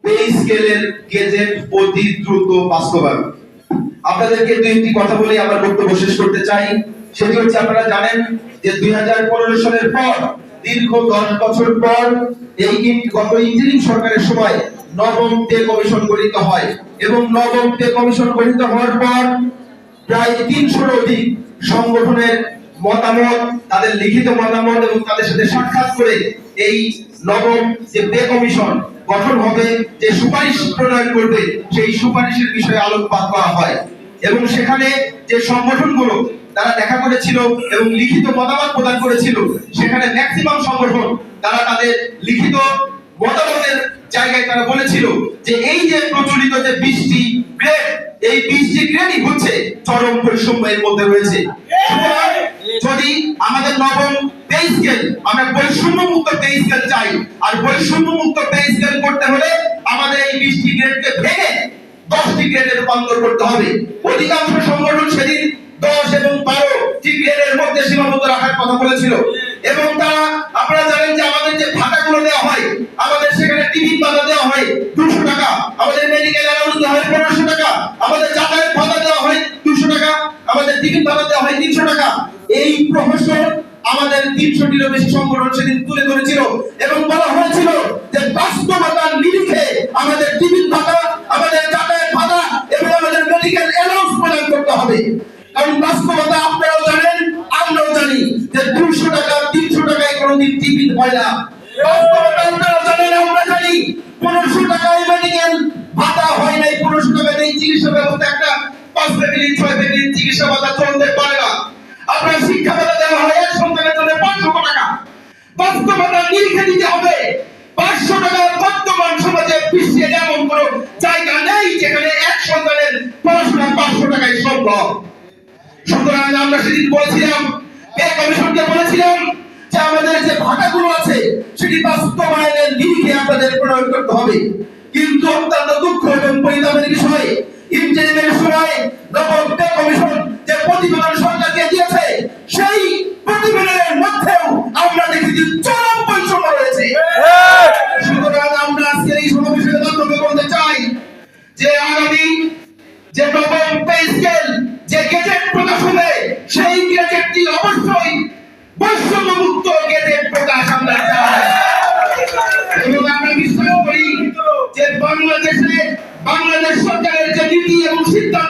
Pay স্কেলের gazette অতি দ্রুত বাস্তবায়ন। আপনাদেরকে দুইটি কথা বলে আমার বক্তব্য শেষ করতে চাই। সেটি হচ্ছে, আপনারা জানেন যে 2015 সালের পর দীর্ঘ 10 বছর পর এই গত ইন্টারিম সরকারের সময় নবম পে কমিশন গঠিত হয় এবং নবম পে কমিশন গঠিত হওয়ার পর প্রায় 300-র অধিক সংগঠনের মতামত, তাদের লিখিত মতামত এবং তাদের সাথে সাক্ষাৎ করে এই নবম যে পে কমিশন গঠন হবে, যে সুপারিশ প্রণয়ন করবে, সেই সুপারিশের বিষয়ে আলোকপাত করা হয় এবং সেখানে যে সংগঠনগুলো তারা দেখা করেছিল এবং লিখিত মতামত প্রদান করেছিল, সেখানে ম্যাক্সিমাম সংগঠন তারা তাদের লিখিত মতামতের জায়গায় তারা বলেছিল যে এই যে প্রচলিত যে 20টি গ্রেড, এই 20টি গ্রেডই হচ্ছে চরম বৈষম্যের মধ্যে রয়েছে। যদি আমাদের নবম পে স্কেল, আমরা বৈষম্য মুক্ত পে স্কেল চাই, আর বৈষম্য মুক্ত পে স্কেল করতে হলে আমাদের এই 20টি গ্রেডকে ভেঙে 10টি গ্রেডে রূপান্তর করতে হবে। অধিকাংশ সংগঠন সেদিন 10 এবং 12টি গ্রেডের মধ্যে সীমাবদ্ধ রাখার কথা বলেছিল এবং তারা, আপনারা জানেন যে আমাদের যে ভাতাগুলো দেওয়া হয়, আমাদের সেখানে টিফিন ভাতা দেওয়া হয় 200 টাকা, আমাদের মেডিকেল অ্যালাউন্স দেওয়া হয় 1500 টাকা, আমাদের যাতায়াত ভাতা দেওয়া হয় 200 টাকা, আমাদের টিফিন ভাতা দেওয়া হয় 300 টাকা। এই প্রহসন আমাদের 300টিরও বেশি সংগঠন সেদিন তুলে ধরেছিল এবং বলা হয়েছিল যে বাস্তবতার নিরিখে আমাদের টিফিন ভাতা, আমাদের যাতায়াত ভাতা এবং আমাদের মেডিকেল অ্যালাউন্স প্রদান করতে হবে। কারণ বাস্তবতা আপনারাও জানেন, আমরাও জানি যে 200 টাকা 300 টাকায় কোনোদিন টিফিন হয় না। বাস্তবতা আপনারাও জানেন, আমরা জানি 1500 টাকায় মেডিকেল ভাতা হয় নাই, 1500 টাকায় এই চিকিৎসা ব্যবস্থা একটা 5 ফ্যামিলি 6 ফ্যামিলি চিকিৎসা ভাতা চলতে পারে না। আপনার শিক্ষা ভাতা দেওয়া হয় এক সন্তানের জন্য 500 টাকা। বাস্তবতা নিরিখে দিতে হবে। 500 টাকার বর্তমান সমাজে বিশ্বে এমন কোনো জায়গা নেই যেখানে এক সন্তানের পড়াশোনা 500 টাকায় সম্ভব। সুতরাং আমরা সেদিন বলেছিলাম, পে কমিশনকে বলেছিলাম যে আমাদের যে ভাতাগুলো আছে সেটি বাস্তবায়নের নিরিখে আপনাদের প্রয়োগ করতে হবে। কিন্তু অত্যন্ত দুঃখ এবং পরিতাপের বিষয়, ইন্টারিমের সময় নবম পে কমিশন যে প্রতিবেদন সরকারকে দিয়েছে, সেই প্রতিবেদনের মধ্যেও আমরা দেখেছি চরম বৈষম্য রয়েছে। সুতরাং আমরা আজকে এই সমাবেশের মাধ্যমে বলতে চাই যে আগামী যে নবম পে স্কেল যে গেজেট প্রকাশ হবে, সেই গেজেটটি অবশ্যই বৈষম্য মুক্ত গেজেট প্রকাশ আমরা চাই এবং আমরা বিশ্বাস করি যে বাংলাদেশ সরকারের যে নীতি এবং সিদ্ধান্ত